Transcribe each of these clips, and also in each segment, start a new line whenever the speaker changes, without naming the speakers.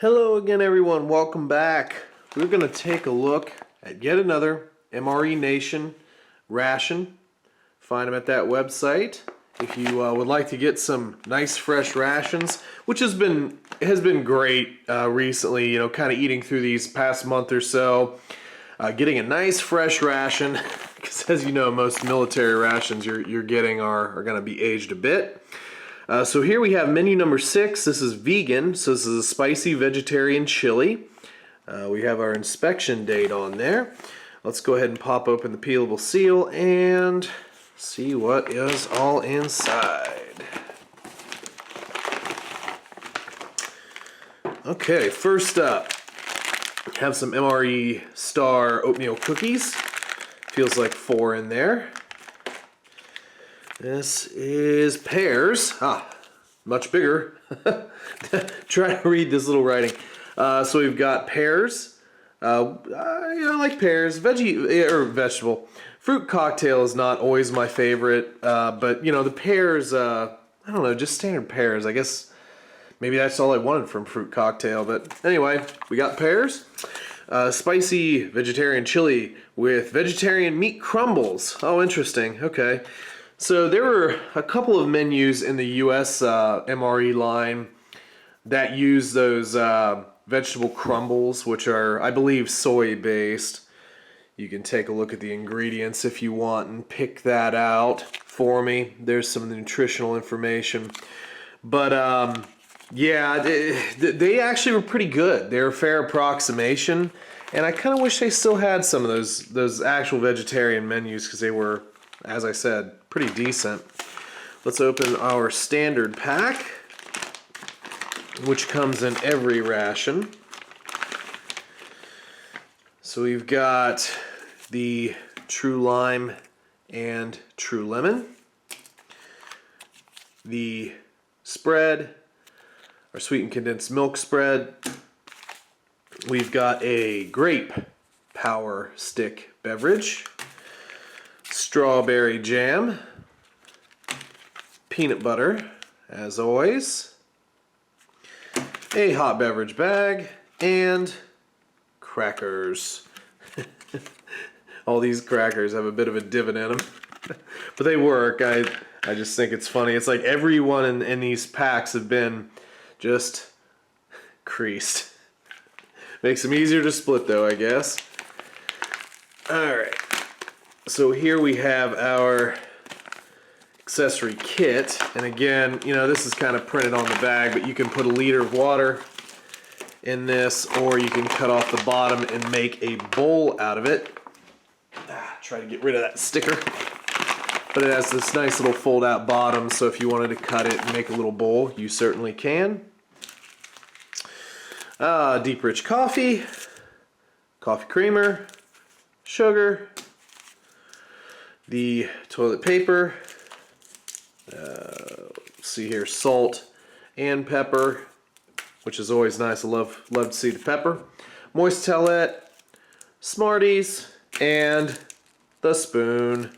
Hello again, everyone. Welcome back. We're going to take a look at yet another MRE Nation ration. Find them at that website. If you would like to get some nice fresh rations, which has been great recently, you know, kind of eating through these past month or so, getting a nice fresh ration, because as you know, most military rations you're getting are going to be aged a bit. So here we have menu number 6. This is vegan, so this is a spicy vegetarian chili. We have our inspection date on there. Let's go ahead and pop open the peelable seal and see what is all inside. Okay, first up, have some MRE Star oatmeal cookies. Feels like 4 in there. This is pears. Much bigger. Try to read this little writing. So we've got pears. I like pears. Vegetable. Fruit cocktail is not always my favorite, but you know, the pears, I don't know, just standard pears. I guess maybe that's all I wanted from fruit cocktail, but anyway, we got pears. Spicy vegetarian chili with vegetarian meat crumbles. Oh, interesting. Okay. So there were a couple of menus in the US MRE line that use those vegetable crumbles, which are, I believe, soy-based. You can take a look at the ingredients if you want and pick that out for me. There's some of the nutritional information. But yeah, they actually were pretty good. They're a fair approximation. And I kind of wish they still had some of those actual vegetarian menus, because they were, as I said, pretty decent. Let's open our standard pack, which comes in every ration. So we've got the True Lime and True Lemon, the spread, our sweetened condensed milk spread. We've got a grape power stick beverage, strawberry jam, peanut butter, as always, a hot beverage bag, and crackers. All these crackers have a bit of a divot in them, but they work. I just think it's funny. It's like everyone in these packs have been just creased. Makes them easier to split though, I guess. Alright. So here we have our accessory kit, and again, you know, this is kind of printed on the bag, but you can put a liter of water in this, or you can cut off the bottom and make a bowl out of it. Try to get rid of that sticker. But it has this nice little fold out bottom, so if you wanted to cut it and make a little bowl, you certainly can. Deep rich coffee, coffee creamer, sugar, the toilet paper, see here, salt and pepper, which is always nice. I love to see the pepper, moist towelette, Smarties, and the spoon.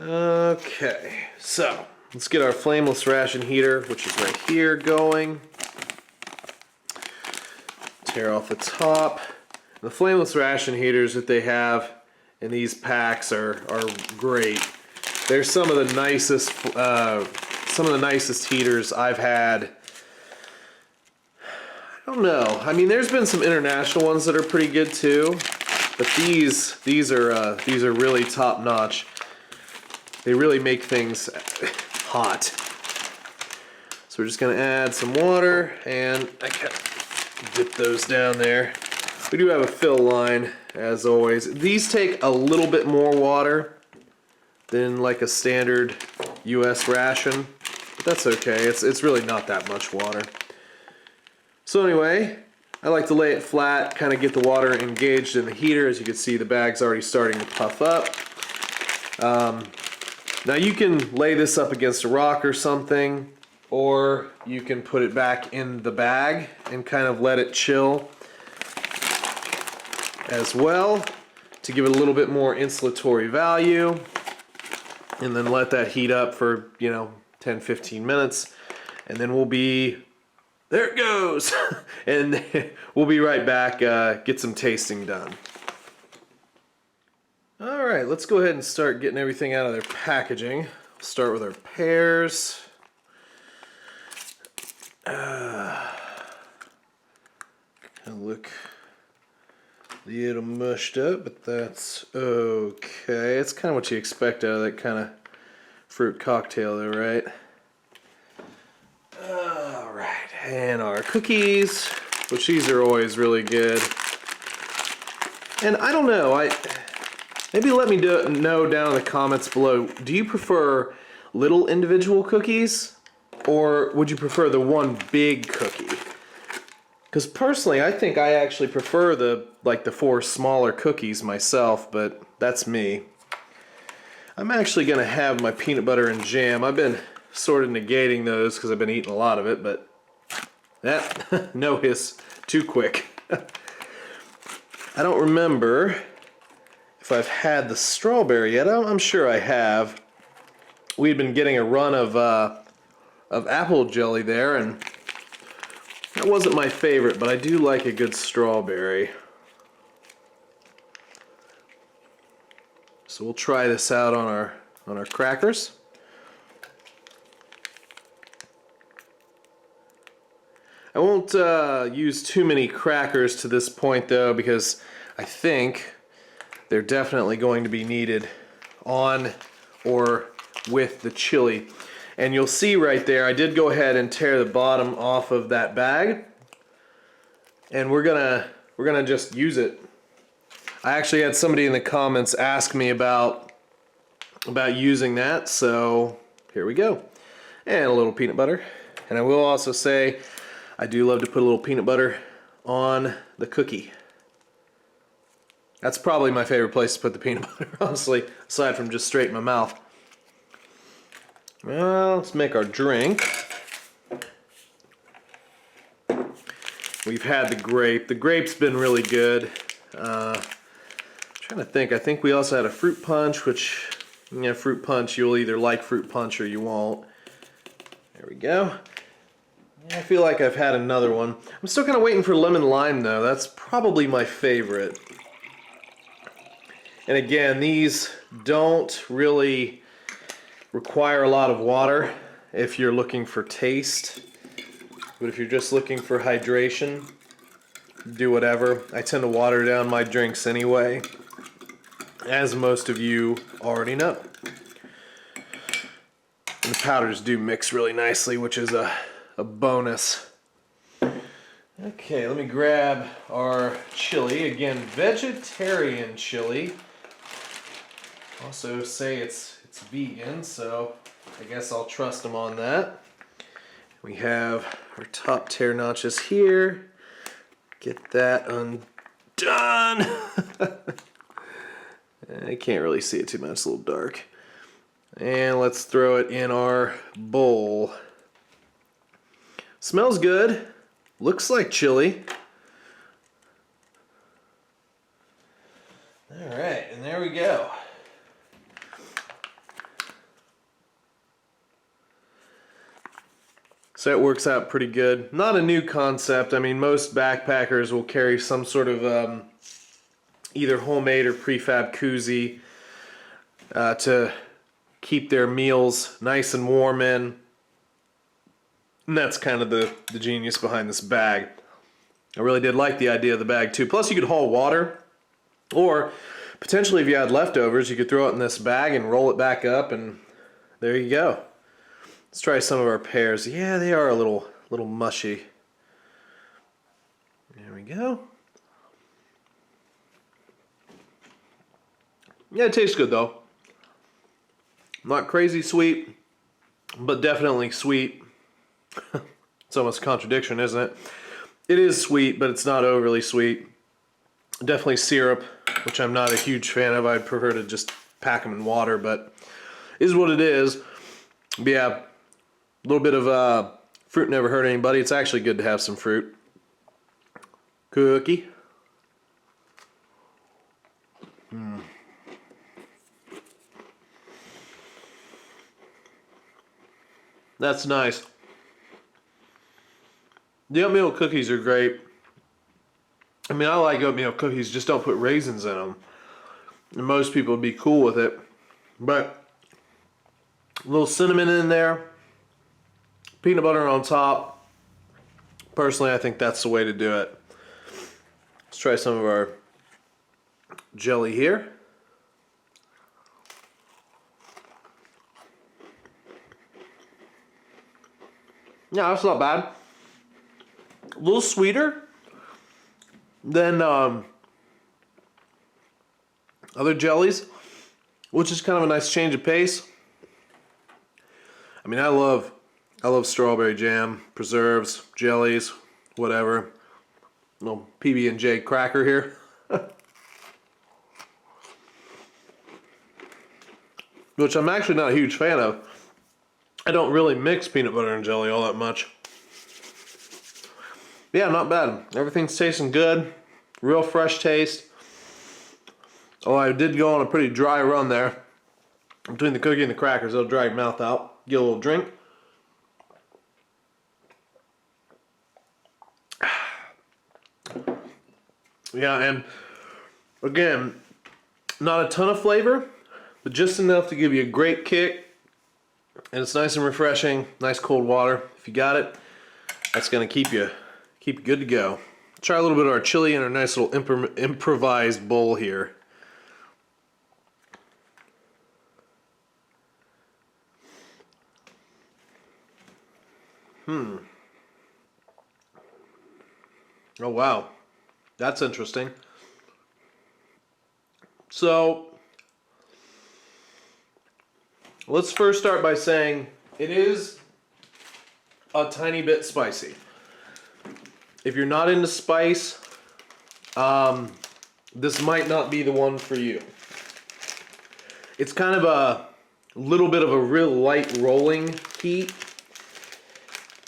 Okay, so let's get our flameless ration heater, which is right here, going. Tear off the top. The flameless ration heaters that they have in these packs are great. They're some of the nicest heaters I've had. I don't know. I mean, there's been some international ones that are pretty good too, but these are really top notch. They really make things hot. So we're just gonna add some water, and I can dip those down there. We do have a fill line, as always. These take a little bit more water than like a standard US ration, but that's okay. It's really not that much water. So anyway, I like to lay it flat, kind of get the water engaged in the heater. As you can see, the bag's already starting to puff up. Now you can lay this up against a rock or something, or you can put it back in the bag and kind of let it chill as well to give it a little bit more insulatory value, and then let that heat up for, you know, 10-15 minutes. And then there it goes. And we'll be right back, get some tasting done. All right, let's go ahead and start getting everything out of their packaging. We'll start with our pears. Look a little mushed up, but that's okay. It's kind of what you expect out of that kind of fruit cocktail though, right? All right, and our cookies, which these are always really good. And I don't know, maybe let me know down in the comments below, do you prefer little individual cookies, or would you prefer the one big cookie? Because personally, I think I actually prefer the 4 smaller cookies myself, but that's me. I'm actually going to have my peanut butter and jam. I've been sort of negating those because I've been eating a lot of it, but that, no hiss, too quick. I don't remember if I've had the strawberry yet. I'm sure I have. We've been getting a run of apple jelly there, and that wasn't my favorite, but I do like a good strawberry. So we'll try this out on our crackers. I won't use too many crackers to this point though, because I think they're definitely going to be needed on or with the chili. And you'll see right there, I did go ahead and tear the bottom off of that bag, and we're gonna just use it. I actually had somebody in the comments ask me about using that, so here we go. And a little peanut butter. And I will also say, I do love to put a little peanut butter on the cookie. That's probably my favorite place to put the peanut butter, honestly, aside from just straight in my mouth. Well, let's make our drink. We've had the grape. The grape's been really good. Trying to think. I think we also had a fruit punch, which, fruit punch, you'll either like fruit punch or you won't. There we go. I feel like I've had another one. I'm still kind of waiting for lemon lime though. That's probably my favorite. And again, these don't really require a lot of water if you're looking for taste, but if you're just looking for hydration, do whatever. I tend to water down my drinks anyway, as most of you already know. And the powders do mix really nicely, which is a bonus. Okay, let me grab our chili. Again, vegetarian chili. Also say it's vegan, so I guess I'll trust them on that. We have our top tier notches here. Get that undone. I can't really see it too much, it's a little dark. And let's throw it in our bowl. Smells good. Looks like chili. All right, and there we go. So that works out pretty good. Not a new concept. I mean, most backpackers will carry some sort of either homemade or prefab koozie to keep their meals nice and warm in. And that's kind of the genius behind this bag. I really did like the idea of the bag too. Plus you could haul water, or potentially if you had leftovers, you could throw it in this bag and roll it back up, and there you go. Let's try some of our pears. Yeah, they are a little mushy. There we go. Yeah, it tastes good though. Not crazy sweet, but definitely sweet. It's almost a contradiction, isn't it? It is sweet, but it's not overly sweet. Definitely syrup, which I'm not a huge fan of. I'd prefer to just pack them in water, but it is what it is. But yeah, a little bit of fruit never hurt anybody. It's actually good to have some fruit. Cookie. That's nice. The oatmeal cookies are great. I mean, I like oatmeal cookies, just don't put raisins in them. And most people would be cool with it. But a little cinnamon in there, peanut butter on top. Personally, I think that's the way to do it. Let's try some of our jelly here. Yeah, that's not bad. A little sweeter than other jellies, which is kind of a nice change of pace. I mean, I love strawberry jam, preserves, jellies, whatever. Little PB&J cracker here. Which I'm actually not a huge fan of. I don't really mix peanut butter and jelly all that much. Yeah, not bad. Everything's tasting good. Real fresh taste. Oh, I did go on a pretty dry run there. Between the cookie and the crackers, it'll dry your mouth out. Get a little drink. Yeah, and again, not a ton of flavor, but just enough to give you a great kick. And it's nice and refreshing. Nice cold water. If you got it, that's gonna keep you good to go. Try a little bit of our chili in our nice little improvised bowl here. Oh wow, that's interesting. So let's first start by saying it is a tiny bit spicy. If you're not into spice, this might not be the one for you. It's kind of a little bit of a real light rolling heat,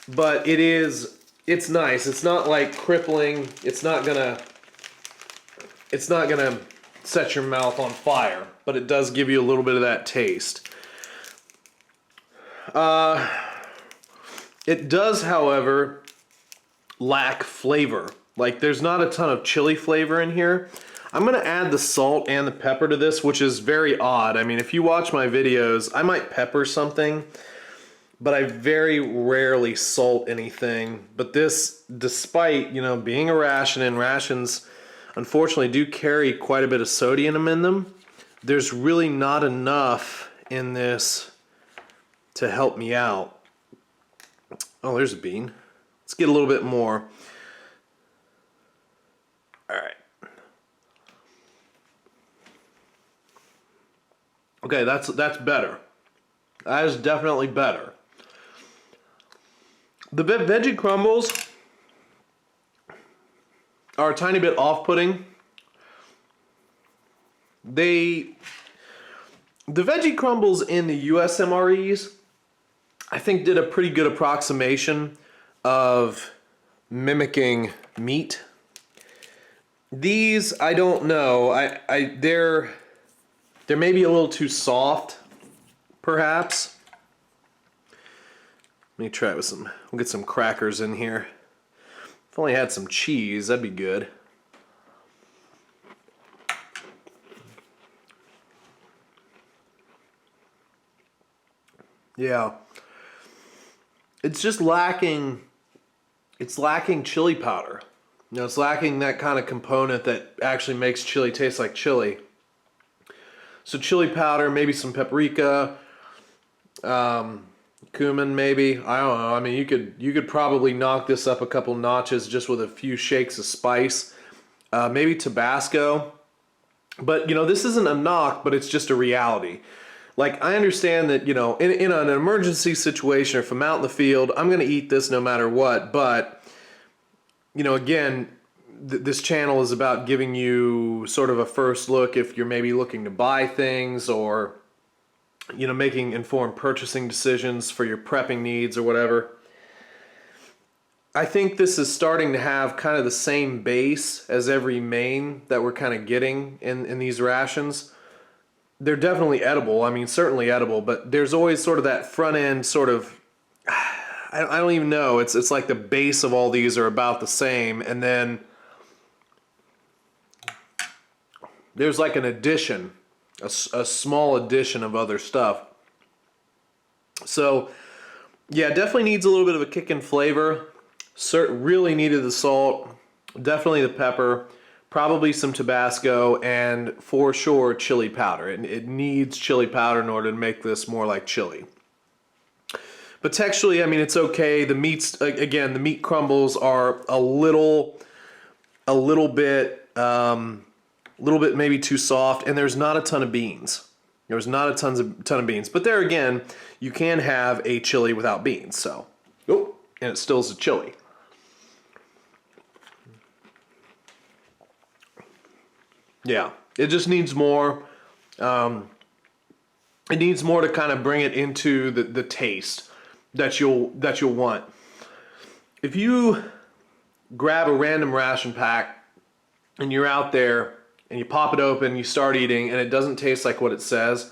but it's nice. It's not like crippling. It's not gonna set your mouth on fire, but it does give you a little bit of that taste. It does, however, lack flavor. Like, there's not a ton of chili flavor in here. I'm gonna add the salt and the pepper to this, which is very odd. I mean, if you watch my videos, I might pepper something, but I very rarely salt anything. But this, despite, you know, being a ration, and rations unfortunately do carry quite a bit of sodium in them, there's really not enough in this to help me out. Oh, there's a bean. Let's get a little bit more. All right. Okay, that's better. That is definitely better. The veggie crumbles are a tiny bit off-putting. The veggie crumbles in the US MREs, I think, did a pretty good approximation of mimicking meat. These, I don't know. They're maybe a little too soft, perhaps. Let me try it with some. We'll get some crackers in here. If only had some cheese, that'd be good. Yeah. It's just lacking. It's lacking chili powder. You know, it's lacking that kind of component that actually makes chili taste like chili. So chili powder, maybe some paprika, cumin maybe. I don't know. I mean, you could probably knock this up a couple notches just with a few shakes of spice. Maybe Tabasco. But, you know, this isn't a knock, but it's just a reality. Like, I understand that, you know, in an emergency situation, or if I'm out in the field, I'm going to eat this no matter what. But, you know, again, this channel is about giving you sort of a first look if you're maybe looking to buy things, or, you know, making informed purchasing decisions for your prepping needs or whatever. I think this is starting to have kind of the same base as every main that we're kind of getting in these rations. They're definitely edible. I mean, certainly edible, but there's always sort of that front end sort of, I I don't even know. It's like the base of all these are about the same, and then there's like an addition, a small addition of other stuff. So yeah, definitely needs a little bit of a kick in flavor. Really needed the salt, definitely the pepper, probably some Tabasco, and for sure chili powder. It needs chili powder in order to make this more like chili. But texturally, I mean, it's okay. The meats, again, the meat crumbles are a little bit maybe too soft, and there's not a ton of beans. There's not a ton of beans. But there again, you can have a chili without beans. So, oh, and it still is a chili. Yeah, it just needs more. It needs more to kind of bring it into the taste that you'll want. If you grab a random ration pack and you're out there and you pop it open, you start eating, and it doesn't taste like what it says,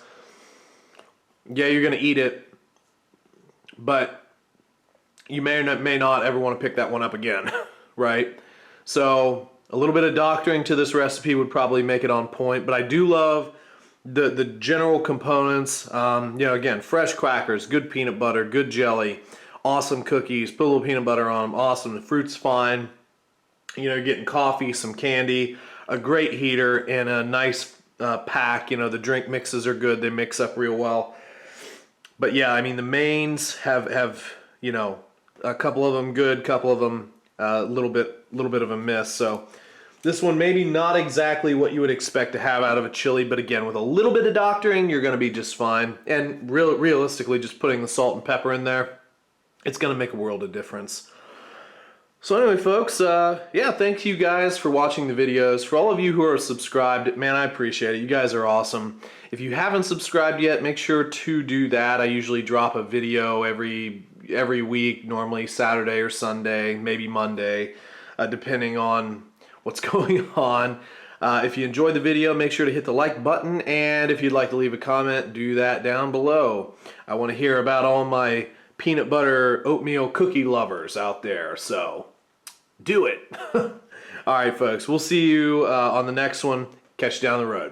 yeah, you're gonna eat it, but you may not ever want to pick that one up again, right? So a little bit of doctoring to this recipe would probably make it on point, but I do love the general components. You know, again, fresh crackers, good peanut butter, good jelly, awesome cookies, put a little peanut butter on them, awesome. The fruit's fine. You know, you're getting coffee, some candy, a great heater, and a nice pack. You know, the drink mixes are good. They mix up real well. But yeah, I mean, the mains have you know, a couple of them good, couple of them a little bit of a miss. So this one maybe not exactly what you would expect to have out of a chili, but again, with a little bit of doctoring, you're going to be just fine. And realistically, just putting the salt and pepper in there, it's going to make a world of difference. So anyway, folks, yeah, thank you guys for watching the videos. For all of you who are subscribed, man, I appreciate it. You guys are awesome. If you haven't subscribed yet, make sure to do that. I usually drop a video every week, normally Saturday or Sunday, maybe Monday, depending on what's going on. If you enjoyed the video, make sure to hit the like button, and if you'd like to leave a comment, do that down below. I want to hear about all my peanut butter oatmeal cookie lovers out there, so do it. All right, folks, we'll see you on the next one. Catch you down the road.